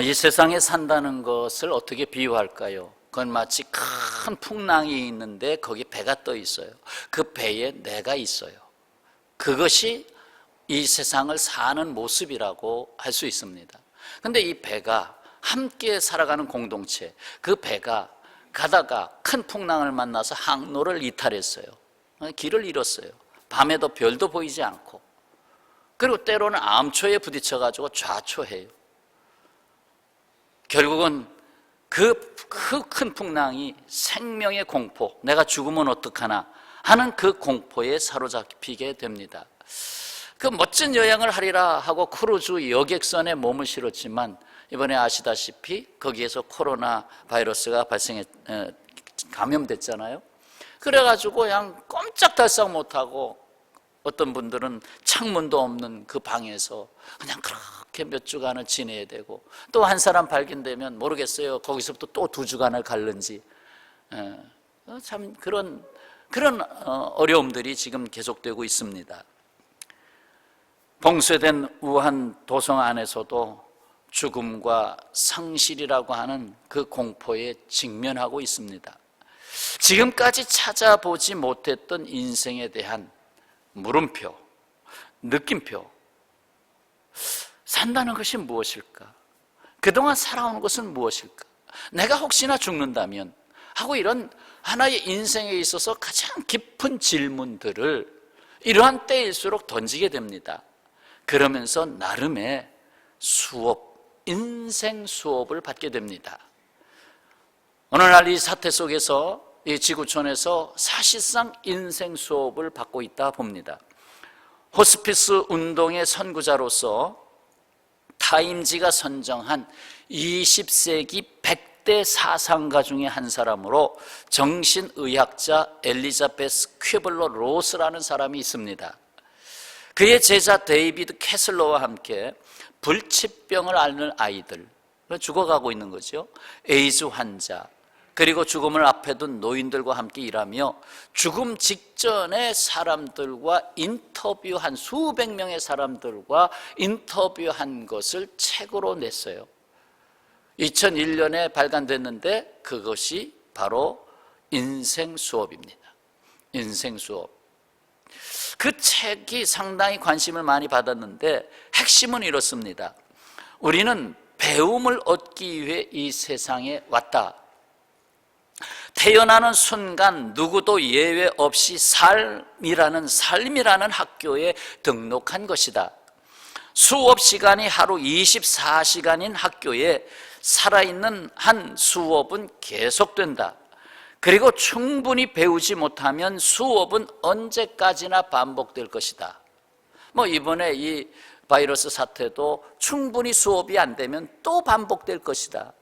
이 세상에 산다는 것을 어떻게 비유할까요? 그건 마치 큰 풍랑이 있는데 거기 배가 떠 있어요. 그 배에 내가 있어요. 그것이 이 세상을 사는 모습이라고 할 수 있습니다. 근데 이 배가 함께 살아가는 공동체, 그 배가 가다가 큰 풍랑을 만나서 항로를 이탈했어요. 길을 잃었어요. 밤에도 별도 보이지 않고, 그리고 때로는 암초에 부딪혀가지고 좌초해요. 결국은 그 큰 풍랑이 생명의 공포, 내가 죽으면 어떡하나 하는 그 공포에 사로잡히게 됩니다. 그 멋진 여행을 하리라 하고 크루즈 여객선에 몸을 실었지만 이번에 아시다시피 거기에서 코로나 바이러스가 감염됐잖아요. 그래가지고 그냥 꼼짝달싹 못하고 어떤 분들은 창문도 없는 그 방에서 그냥 그렇게 몇 주간을 지내야 되고, 또 한 사람 발견되면 모르겠어요. 거기서부터 또 2주간을 갈는지. 참 그런 어려움들이 지금 계속되고 있습니다. 봉쇄된 우한 도성 안에서도 죽음과 상실이라고 하는 그 공포에 직면하고 있습니다. 지금까지 찾아보지 못했던 인생에 대한 물음표, 느낌표. 산다는 것이 무엇일까? 그동안 살아온 것은 무엇일까? 내가 혹시나 죽는다면 하고 이런 하나의 인생에 있어서 가장 깊은 질문들을 이러한 때일수록 던지게 됩니다. 그러면서 나름의 수업, 인생 수업을 받게 됩니다. 오늘날 이 사태 속에서 이 지구촌에서 사실상 인생 수업을 받고 있다 봅니다. 호스피스 운동의 선구자로서 타임지가 선정한 20세기 100대 사상가 중에 한 사람으로 정신의학자 엘리자베스 퀴블러 로스라는 사람이 있습니다. 그의 제자 데이비드 캐슬러와 함께 불치병을 앓는 아이들, 죽어가고 있는 거죠. 에이즈 환자, 그리고 죽음을 앞에 둔 노인들과 함께 일하며 죽음 직전의 사람들과 인터뷰한, 수백 명의 사람들과 인터뷰한 것을 책으로 냈어요. 2001년에 발간됐는데 그것이 바로 인생 수업입니다. 인생 수업. 그 책이 상당히 관심을 많이 받았는데 핵심은 이렇습니다. 우리는 배움을 얻기 위해 이 세상에 왔다. 태어나는 순간 누구도 예외 없이 삶이라는 학교에 등록한 것이다. 수업 시간이 하루 24시간인 학교에 살아있는 한 수업은 계속된다. 그리고 충분히 배우지 못하면 수업은 언제까지나 반복될 것이다. 이번에 이 바이러스 사태도 충분히 수업이 안 되면 또 반복될 것이다.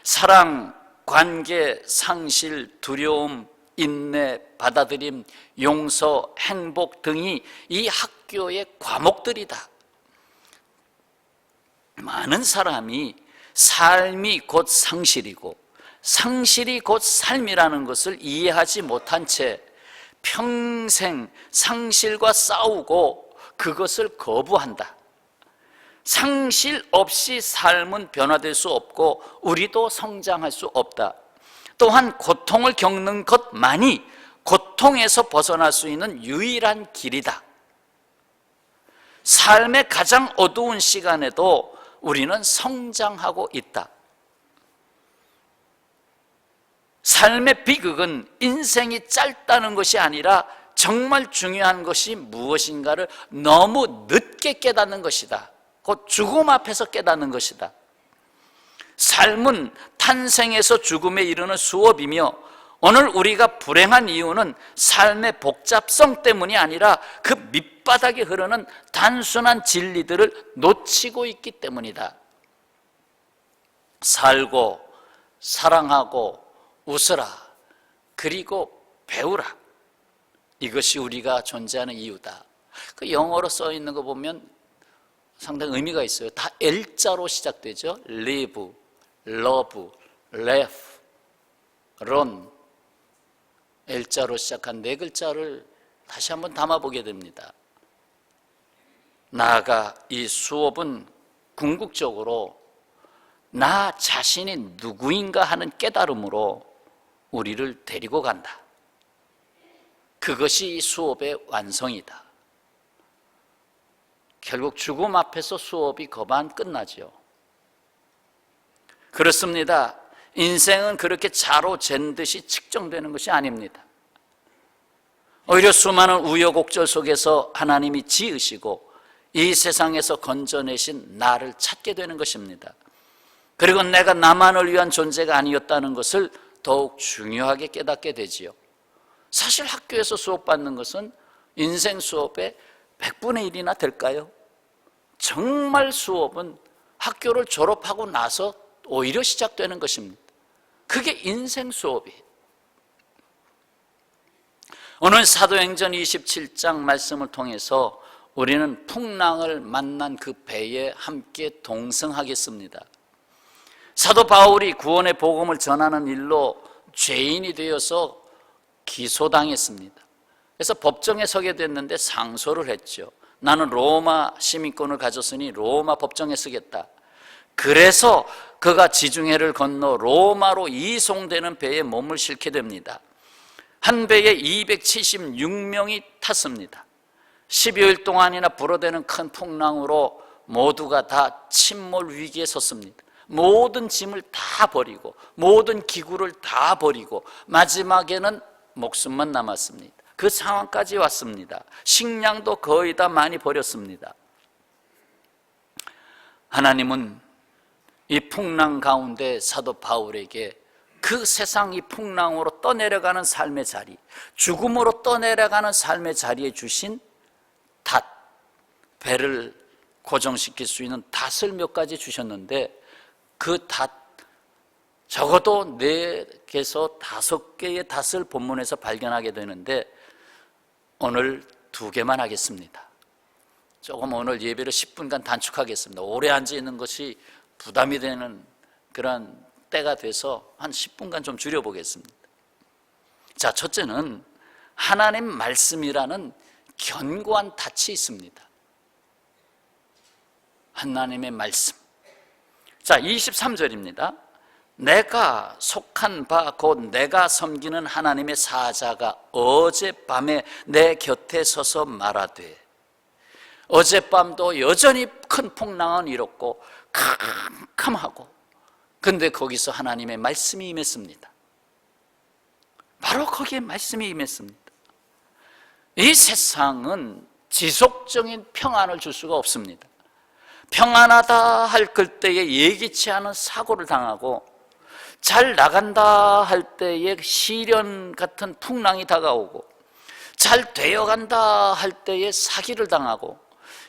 사랑, 관계, 상실, 두려움, 인내, 받아들임, 용서, 행복 등이 이 학교의 과목들이다. 많은 사람이 삶이 곧 상실이고 상실이 곧 삶이라는 것을 이해하지 못한 채 평생 상실과 싸우고 그것을 거부한다. 상실 없이 삶은 변화될 수 없고 우리도 성장할 수 없다. 또한 고통을 겪는 것만이 고통에서 벗어날 수 있는 유일한 길이다. 삶의 가장 어두운 시간에도 우리는 성장하고 있다. 삶의 비극은 인생이 짧다는 것이 아니라 정말 중요한 것이 무엇인가를 너무 늦게 깨닫는 것이다. 곧 죽음 앞에서 깨닫는 것이다. 삶은 탄생에서 죽음에 이르는 수업이며 오늘 우리가 불행한 이유는 삶의 복잡성 때문이 아니라 그 밑바닥에 흐르는 단순한 진리들을 놓치고 있기 때문이다. 살고 사랑하고 웃으라, 그리고 배우라. 이것이 우리가 존재하는 이유다. 그 영어로 써 있는 거 보면 상당히 의미가 있어요. 다 L자로 시작되죠. live, love, laugh, run. L자로 시작한 4글자를 다시 한번 담아보게 됩니다. 나아가 이 수업은 궁극적으로 나 자신이 누구인가 하는 깨달음으로 우리를 데리고 간다. 그것이 이 수업의 완성이다. 결국 죽음 앞에서 수업이 거반 끝나죠. 그렇습니다. 인생은 그렇게 자로 잰 듯이 측정되는 것이 아닙니다. 오히려 수많은 우여곡절 속에서 하나님이 지으시고 이 세상에서 건져내신 나를 찾게 되는 것입니다. 그리고 내가 나만을 위한 존재가 아니었다는 것을 더욱 중요하게 깨닫게 되지요. 사실 학교에서 수업받는 것은 인생 수업의 100분의 1이나 될까요? 정말 수업은 학교를 졸업하고 나서 오히려 시작되는 것입니다. 그게 인생 수업이에요. 오늘 사도행전 27장 말씀을 통해서 우리는 풍랑을 만난 그 배에 함께 동승하겠습니다. 사도 바울이 구원의 복음을 전하는 일로 죄인이 되어서 기소당했습니다. 그래서 법정에 서게 됐는데 상소를 했죠. 나는 로마 시민권을 가졌으니 로마 법정에 서겠다. 그래서 그가 지중해를 건너 로마로 이송되는 배에 몸을 싣게 됩니다. 한 배에 276명이 탔습니다. 12일 동안이나 불어대는 큰 풍랑으로 모두가 다 침몰 위기에 섰습니다. 모든 짐을 다 버리고 모든 기구를 다 버리고 마지막에는 목숨만 남았습니다. 그 상황까지 왔습니다. 식량도 거의 다 많이 버렸습니다. 하나님은 이 풍랑 가운데 사도 바울에게 그 세상 이 풍랑으로 떠내려가는 삶의 자리, 죽음으로 떠내려가는 삶의 자리에 주신 닷, 배를 고정시킬 수 있는 닷을 몇 가지 주셨는데 그 닷, 적어도 4개에서 5개의 닷을 본문에서 발견하게 되는데 오늘 2개만 하겠습니다. 조금 오늘 예배를 10분간 단축하겠습니다. 오래 앉아 있는 것이 부담이 되는 그런 때가 돼서 한 10분간 좀 줄여보겠습니다. 자, 첫째는 하나님 말씀이라는 견고한 닻이 있습니다. 하나님의 말씀. 자, 23절입니다. 내가 속한 바 곧 내가 섬기는 하나님의 사자가 어젯밤에 내 곁에 서서 말하되, 어젯밤도 여전히 큰 풍랑은 일었고 캄캄하고, 근데 거기서 하나님의 말씀이 임했습니다. 바로 거기에 말씀이 임했습니다. 이 세상은 지속적인 평안을 줄 수가 없습니다. 평안하다 할 그때에 예기치 않은 사고를 당하고 잘 나간다 할 때에 시련 같은 풍랑이 다가오고 잘 되어간다 할 때에 사기를 당하고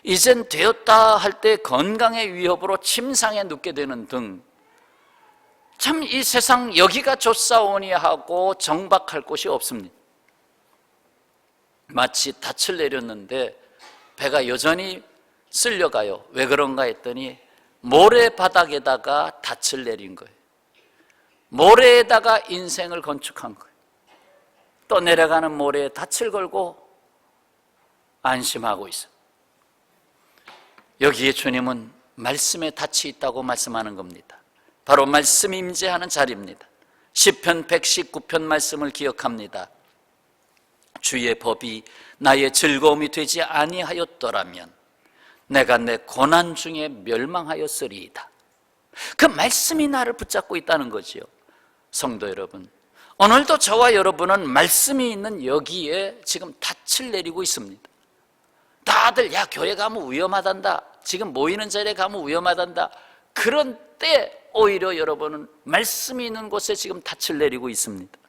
이젠 되었다 할 때 건강의 위협으로 침상에 눕게 되는 등 참 이 세상 여기가 좋사오니 하고 정박할 곳이 없습니다. 마치 닻을 내렸는데 배가 여전히 쓸려가요. 왜 그런가 했더니 모래바닥에다가 닻을 내린 거예요. 모래에다가 인생을 건축한 거예요. 또 내려가는 모래에 닻을 걸고 안심하고 있어요. 여기에 주님은 말씀에 닻이 있다고 말씀하는 겁니다. 바로 말씀 임재하는 자리입니다. 시편 119편 말씀을 기억합니다. 주의 법이 나의 즐거움이 되지 아니하였더라면 내가 내 고난 중에 멸망하였으리이다. 그 말씀이 나를 붙잡고 있다는 거지요. 성도 여러분, 오늘도 저와 여러분은 말씀이 있는 여기에 지금 닻을 내리고 있습니다. 다들 야 교회 가면 위험하단다, 지금 모이는 자리에 가면 위험하단다, 그런 때 오히려 여러분은 말씀이 있는 곳에 지금 닻을 내리고 있습니다.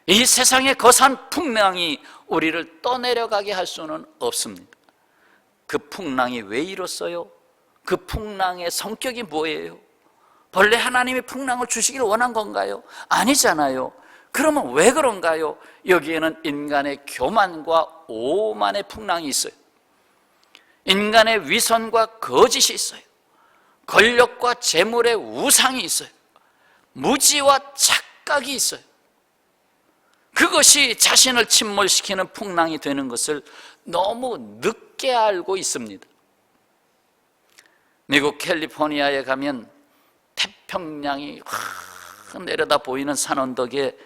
이 세상의 거센 풍랑이 우리를 떠내려가게 할 수는 없습니다. 그 풍랑이 왜 일었어요? 그 풍랑의 성격이 뭐예요? 본래 하나님이 풍랑을 주시기를 원한 건가요? 아니잖아요. 그러면 왜 그런가요? 여기에는 인간의 교만과 오만의 풍랑이 있어요. 인간의 위선과 거짓이 있어요. 권력과 재물의 우상이 있어요. 무지와 착각이 있어요. 그것이 자신을 침몰시키는 풍랑이 되는 것을 너무 늦게 알고 있습니다. 미국 캘리포니아에 가면 태평양이 확 내려다 보이는 산 언덕에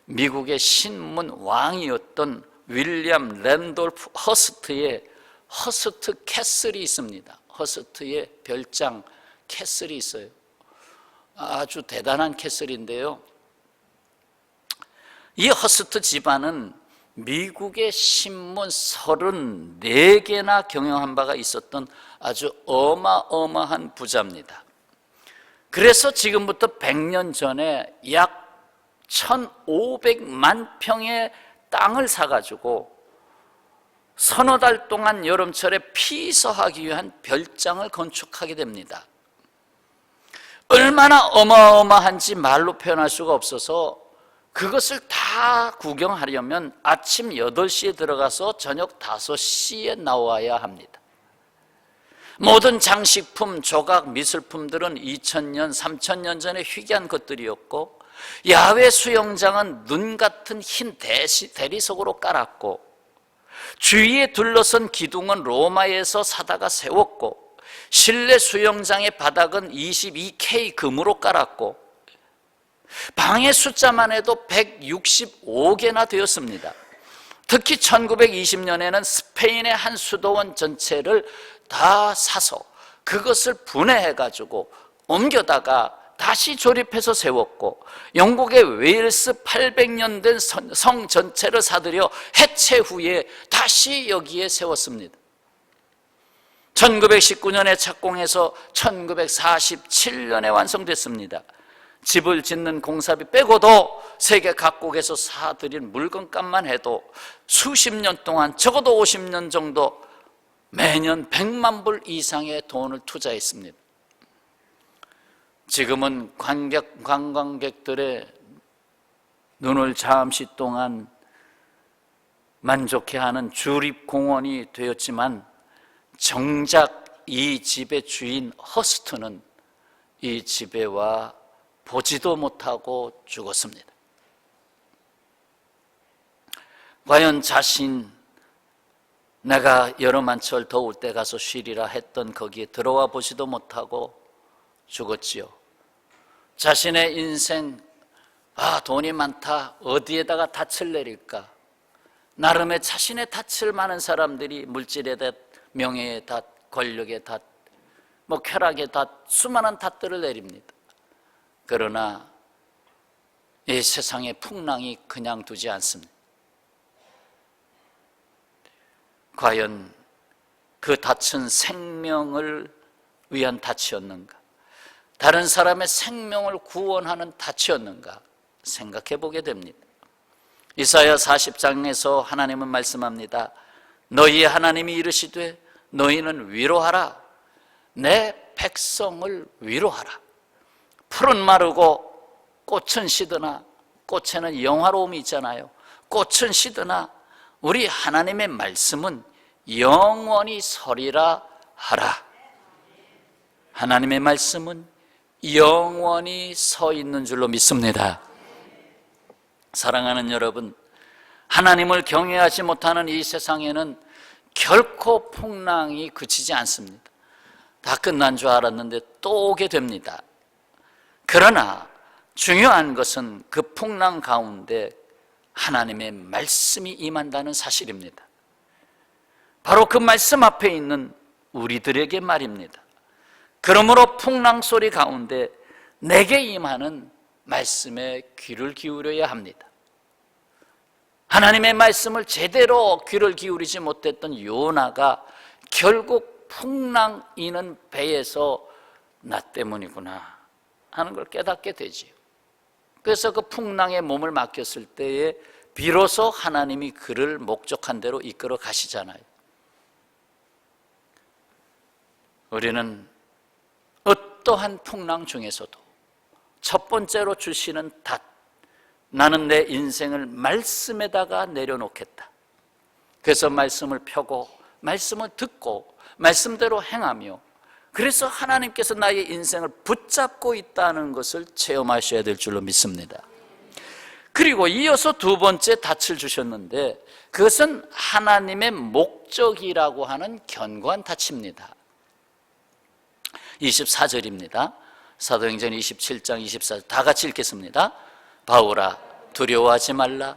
미국의 신문 왕이었던 윌리엄 랜돌프 허스트의 허스트 캐슬이 있습니다. 허스트의 별장 캐슬이 있어요. 아주 대단한 캐슬인데요, 이 허스트 집안은 미국의 신문 34개나 경영한 바가 있었던 아주 어마어마한 부자입니다. 그래서 지금부터 100년 전에 약 1500만 평의 땅을 사가지고 서너 달 동안 여름철에 피서하기 위한 별장을 건축하게 됩니다. 얼마나 어마어마한지 말로 표현할 수가 없어서 그것을 다 구경하려면 아침 8시에 들어가서 저녁 5시에 나와야 합니다. 모든 장식품, 조각, 미술품들은 2000년, 3000년 전에 희귀한 것들이었고, 야외 수영장은 눈 같은 흰 대리석으로 깔았고, 주위에 둘러선 기둥은 로마에서 사다가 세웠고, 실내 수영장의 바닥은 22K 금으로 깔았고, 방의 숫자만 해도 165개나 되었습니다. 특히 1920년에는 스페인의 한 수도원 전체를 다 사서 그것을 분해해가지고 옮겨다가 다시 조립해서 세웠고, 영국의 웨일스 800년 된 성 전체를 사들여 해체 후에 다시 여기에 세웠습니다. 1919년에 착공해서 1947년에 완성됐습니다. 집을 짓는 공사비 빼고도 세계 각국에서 사들인 물건값만 해도 수십 년 동안, 적어도 50년 정도 매년 100만 불 이상의 돈을 투자했습니다. 지금은 관광객들의 눈을 잠시 동안 만족해하는 주립공원이 되었지만, 정작 이 집의 주인 허스트는 이 집에 와 보지도 못하고 죽었습니다. 과연 내가 여름한철 더울 때 가서 쉬리라 했던 거기에 들어와 보지도 못하고 죽었지요. 자신의 인생, 돈이 많다, 어디에다가 닻을 내릴까? 나름의 자신의 닻을 많은 사람들이 물질의 닷, 명예의 닷, 권력의 닷, 쾌락의 닷, 수많은 닷들을 내립니다. 그러나 이 세상의 풍랑이 그냥 두지 않습니다. 과연 그 닻은 생명을 위한 닻이었는가? 다른 사람의 생명을 구원하는 닻이었는가? 생각해 보게 됩니다. 이사야 40장에서 하나님은 말씀합니다. 너희 하나님이 이르시되 너희는 위로하라. 내 백성을 위로하라. 풀은 마르고 꽃은 시드나, 꽃에는 영화로움이 있잖아요. 꽃은 시드나 우리 하나님의 말씀은 영원히 서리라 하라. 하나님의 말씀은 영원히 서 있는 줄로 믿습니다. 사랑하는 여러분, 하나님을 경외하지 못하는 이 세상에는 결코 풍랑이 그치지 않습니다. 다 끝난 줄 알았는데 또 오게 됩니다. 그러나 중요한 것은 그 풍랑 가운데 하나님의 말씀이 임한다는 사실입니다. 바로 그 말씀 앞에 있는 우리들에게 말입니다. 그러므로 풍랑 소리 가운데 내게 임하는 말씀에 귀를 기울여야 합니다. 하나님의 말씀을 제대로 귀를 기울이지 못했던 요나가 결국 풍랑 이는 배에서 나 때문이구나 하는 걸 깨닫게 되지요. 그래서 그 풍랑에 몸을 맡겼을 때에 비로소 하나님이 그를 목적한 대로 이끌어 가시잖아요. 우리는 어떠한 풍랑 중에서도 첫 번째로 주시는 닷, 나는 내 인생을 말씀에다가 내려놓겠다. 그래서 말씀을 펴고 말씀을 듣고 말씀대로 행하며, 그래서 하나님께서 나의 인생을 붙잡고 있다는 것을 체험하셔야 될 줄로 믿습니다. 그리고 이어서 두 번째 닻을 주셨는데, 그것은 하나님의 목적이라고 하는 견고한 닻입니다. 24절입니다. 사도행전 27장 24절 다 같이 읽겠습니다. 바울아 두려워하지 말라.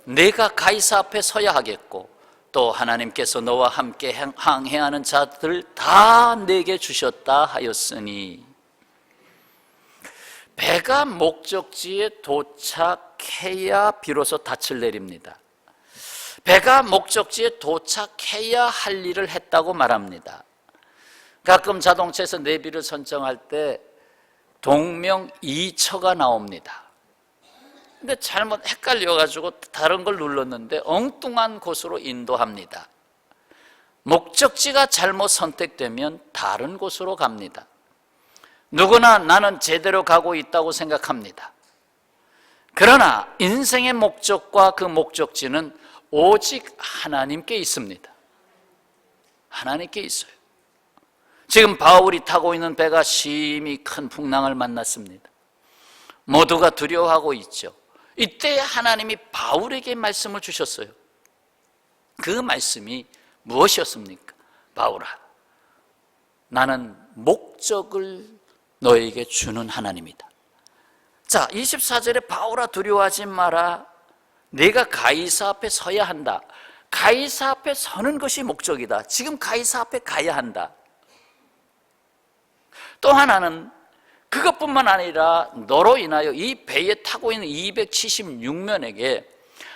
내가 가이사 앞에 서야 하겠고 또 하나님께서 너와 함께 항해하는 자들 다 내게 주셨다 하였으니. 배가 목적지에 도착해야 비로소 닻을 내립니다. 배가 목적지에 도착해야 할 일을 했다고 말합니다. 가끔 자동차에서 내비를 선정할 때 동명이처가 나옵니다. 근데 잘못 헷갈려가지고 다른 걸 눌렀는데 엉뚱한 곳으로 인도합니다. 목적지가 잘못 선택되면 다른 곳으로 갑니다. 누구나 나는 제대로 가고 있다고 생각합니다. 그러나 인생의 목적과 그 목적지는 오직 하나님께 있습니다. 하나님께 있어요. 지금 바울이 타고 있는 배가 심히 큰 풍랑을 만났습니다. 모두가 두려워하고 있죠. 이때 하나님이 바울에게 말씀을 주셨어요. 그 말씀이 무엇이었습니까? 바울아, 나는 목적을 너에게 주는 하나님이다. 자, 24절에 바울아 두려워하지 마라. 내가 가이사 앞에 서야 한다. 가이사 앞에 서는 것이 목적이다. 지금 가이사 앞에 가야 한다. 또 하나는 그것뿐만 아니라 너로 인하여 이 배에 타고 있는 276명에게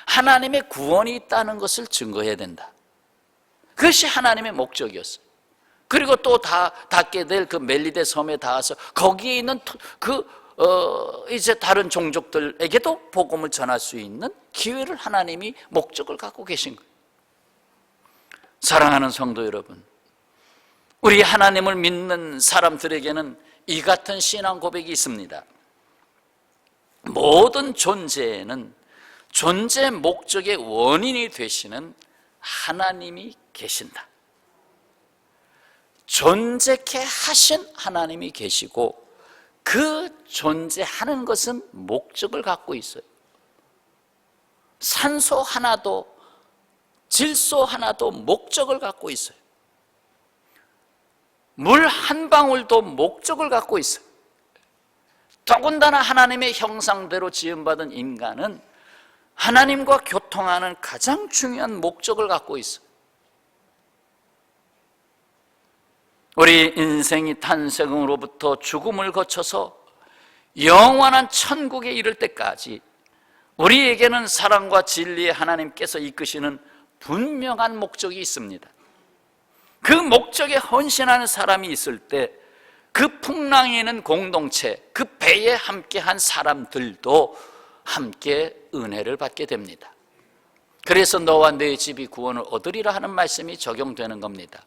하나님의 구원이 있다는 것을 증거해야 된다. 그것이 하나님의 목적이었어요. 그리고 또 닿게 될 그 멜리데 섬에 닿아서 거기에 있는 이제 다른 종족들에게도 복음을 전할 수 있는 기회를 하나님이 목적을 갖고 계신 거예요. 사랑하는 성도 여러분, 우리 하나님을 믿는 사람들에게는 이 같은 신앙 고백이 있습니다. 모든 존재에는 존재 목적의 원인이 되시는 하나님이 계신다. 존재케 하신 하나님이 계시고 그 존재하는 것은 목적을 갖고 있어요. 산소 하나도 질소 하나도 목적을 갖고 있어요. 물 한 방울도 목적을 갖고 있어요. 더군다나 하나님의 형상대로 지음받은 인간은 하나님과 교통하는 가장 중요한 목적을 갖고 있어요. 우리 인생이 탄생으로부터 죽음을 거쳐서 영원한 천국에 이를 때까지 우리에게는 사랑과 진리의 하나님께서 이끄시는 분명한 목적이 있습니다. 그 목적에 헌신하는 사람이 있을 때 그 풍랑에 있는 공동체, 그 배에 함께한 사람들도 함께 은혜를 받게 됩니다. 그래서 너와 내 집이 구원을 얻으리라 하는 말씀이 적용되는 겁니다.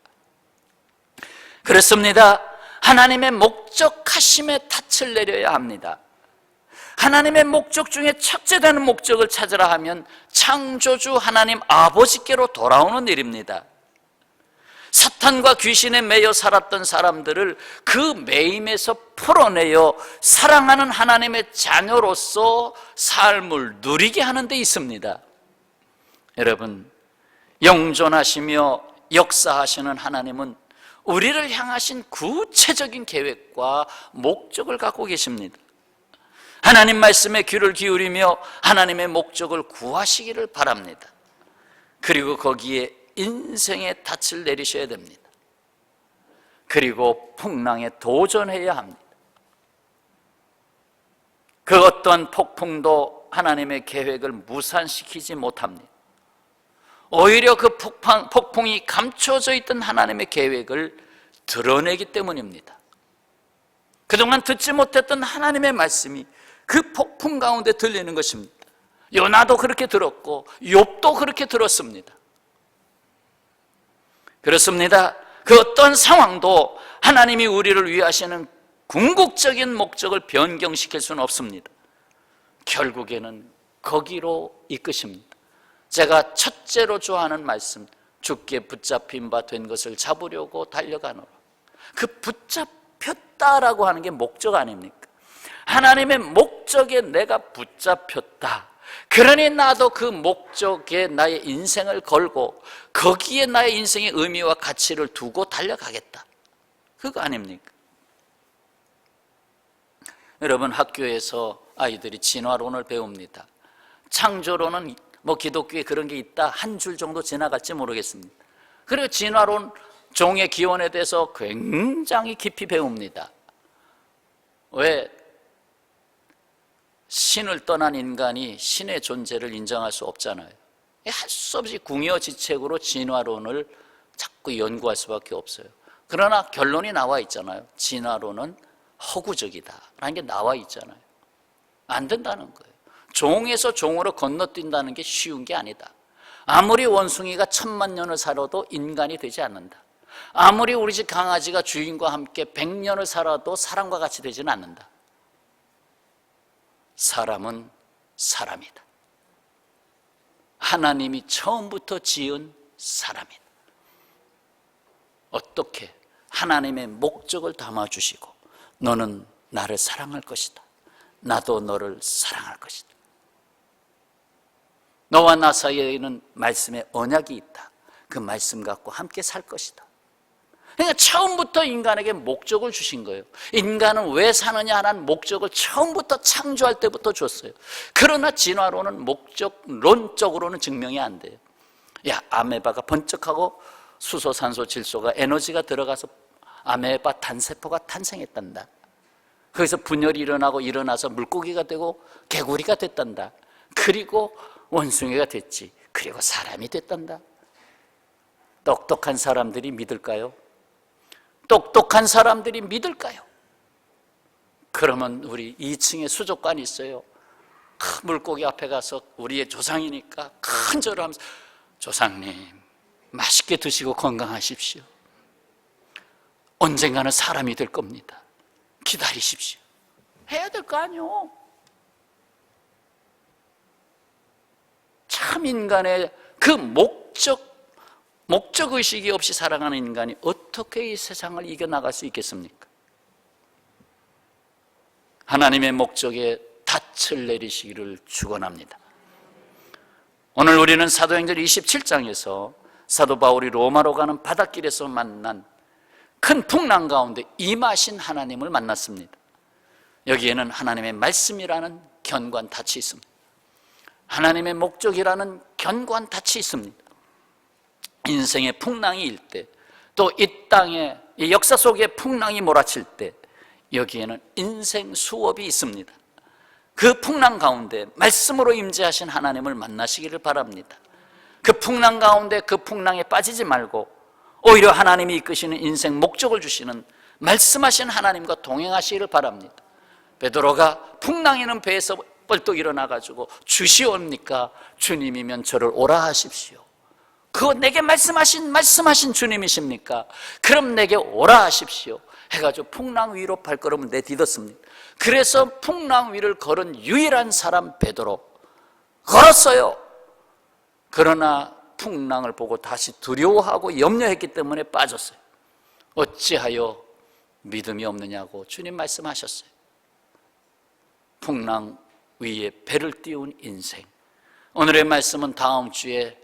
그렇습니다. 하나님의 목적하심에 닻을 내려야 합니다. 하나님의 목적 중에 첫째 되는 목적을 찾으라 하면 창조주 하나님 아버지께로 돌아오는 일입니다. 사탄과 귀신에 매여 살았던 사람들을 그 매임에서 풀어내어 사랑하는 하나님의 자녀로서 삶을 누리게 하는 데 있습니다. 여러분, 영존하시며 역사하시는 하나님은 우리를 향하신 구체적인 계획과 목적을 갖고 계십니다. 하나님 말씀에 귀를 기울이며 하나님의 목적을 구하시기를 바랍니다. 그리고 거기에 인생의 닻을 내리셔야 됩니다. 그리고 풍랑에 도전해야 합니다. 그 어떠한 폭풍도 하나님의 계획을 무산시키지 못합니다. 오히려 그 폭풍이 감춰져 있던 하나님의 계획을 드러내기 때문입니다. 그동안 듣지 못했던 하나님의 말씀이 그 폭풍 가운데 들리는 것입니다. 요나도 그렇게 들었고 욥도 그렇게 들었습니다. 그렇습니다. 그 어떤 상황도 하나님이 우리를 위하시는 궁극적인 목적을 변경시킬 수는 없습니다. 결국에는 거기로 이끄십니다. 제가 첫째로 좋아하는 말씀, 주께 붙잡힌 바 된 것을 잡으려고 달려가노라. 그 붙잡혔다라고 하는 게 목적 아닙니까? 하나님의 목적에 내가 붙잡혔다. 그러니 나도 그 목적에 나의 인생을 걸고 거기에 나의 인생의 의미와 가치를 두고 달려가겠다. 그거 아닙니까? 여러분, 학교에서 아이들이 진화론을 배웁니다. 창조론은 뭐 기독교에 그런 게 있다 한 줄 정도 지나갈지 모르겠습니다. 그리고 진화론, 종의 기원에 대해서 굉장히 깊이 배웁니다. 왜? 신을 떠난 인간이 신의 존재를 인정할 수 없잖아요. 할 수 없이 궁여지책으로 진화론을 자꾸 연구할 수밖에 없어요. 그러나 결론이 나와 있잖아요. 진화론은 허구적이다라는 게 나와 있잖아요. 안 된다는 거예요. 종에서 종으로 건너뛴다는 게 쉬운 게 아니다. 아무리 원숭이가 1000만 년을 살아도 인간이 되지 않는다. 아무리 우리 집 강아지가 주인과 함께 100년을 살아도 사람과 같이 되지는 않는다. 사람은 사람이다. 하나님이 처음부터 지은 사람이다. 어떻게? 하나님의 목적을 담아주시고 너는 나를 사랑할 것이다. 나도 너를 사랑할 것이다. 너와 나 사이에는 말씀의 언약이 있다. 그 말씀 갖고 함께 살 것이다. 그러니까 처음부터 인간에게 목적을 주신 거예요. 인간은 왜 사느냐 하는 목적을 처음부터 창조할 때부터 줬어요. 그러나 진화론은 목적론적으로는 증명이 안 돼요. 야, 아메바가 번쩍하고 수소, 산소, 질소가 에너지가 들어가서 아메바 단세포가 탄생했단다. 거기서 분열이 일어나서 물고기가 되고 개구리가 됐단다. 그리고 원숭이가 됐지. 그리고 사람이 됐단다. 똑똑한 사람들이 믿을까요? 똑똑한 사람들이 믿을까요? 그러면 우리 2층에 수족관이 있어요. 물고기 앞에 가서 우리의 조상이니까 큰 절을 하면서 조상님 맛있게 드시고 건강하십시오. 언젠가는 사람이 될 겁니다. 기다리십시오. 해야 될 거 아니요. 참 인간의 그 목적의식이 없이 살아가는 인간이 어떻게 이 세상을 이겨나갈 수 있겠습니까? 하나님의 목적에 닻을 내리시기를 축원합니다. 오늘 우리는 사도행전 27장에서 사도 바울이 로마로 가는 바닷길에서 만난 큰 풍랑 가운데 임하신 하나님을 만났습니다. 여기에는 하나님의 말씀이라는 견고한 닻이 있습니다. 하나님의 목적이라는 견고한 닻이 있습니다. 인생의 풍랑이 일 때, 또 이 땅의 이 역사 속에 풍랑이 몰아칠 때 여기에는 인생 수업이 있습니다. 그 풍랑 가운데 말씀으로 임재하신 하나님을 만나시기를 바랍니다. 그 풍랑 가운데 그 풍랑에 빠지지 말고 오히려 하나님이 이끄시는 인생 목적을 주시는 말씀하신 하나님과 동행하시기를 바랍니다. 베드로가 풍랑이는 배에서 벌떡 일어나가지고 주시옵니까? 주님이면 저를 오라 하십시오. 그거 내게 말씀하신 주님이십니까? 그럼 내게 오라 하십시오 해가지고 풍랑 위로 발걸음을 내딛었습니다. 그래서 풍랑 위를 걸은 유일한 사람 베드로 걸었어요. 그러나 풍랑을 보고 다시 두려워하고 염려했기 때문에 빠졌어요. 어찌하여 믿음이 없느냐고 주님 말씀하셨어요. 풍랑 위에 배를 띄운 인생. 오늘의 말씀은 다음 주에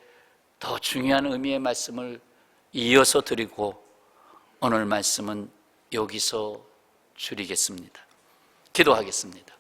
더 중요한 의미의 말씀을 이어서 드리고 오늘 말씀은 여기서 줄이겠습니다. 기도하겠습니다.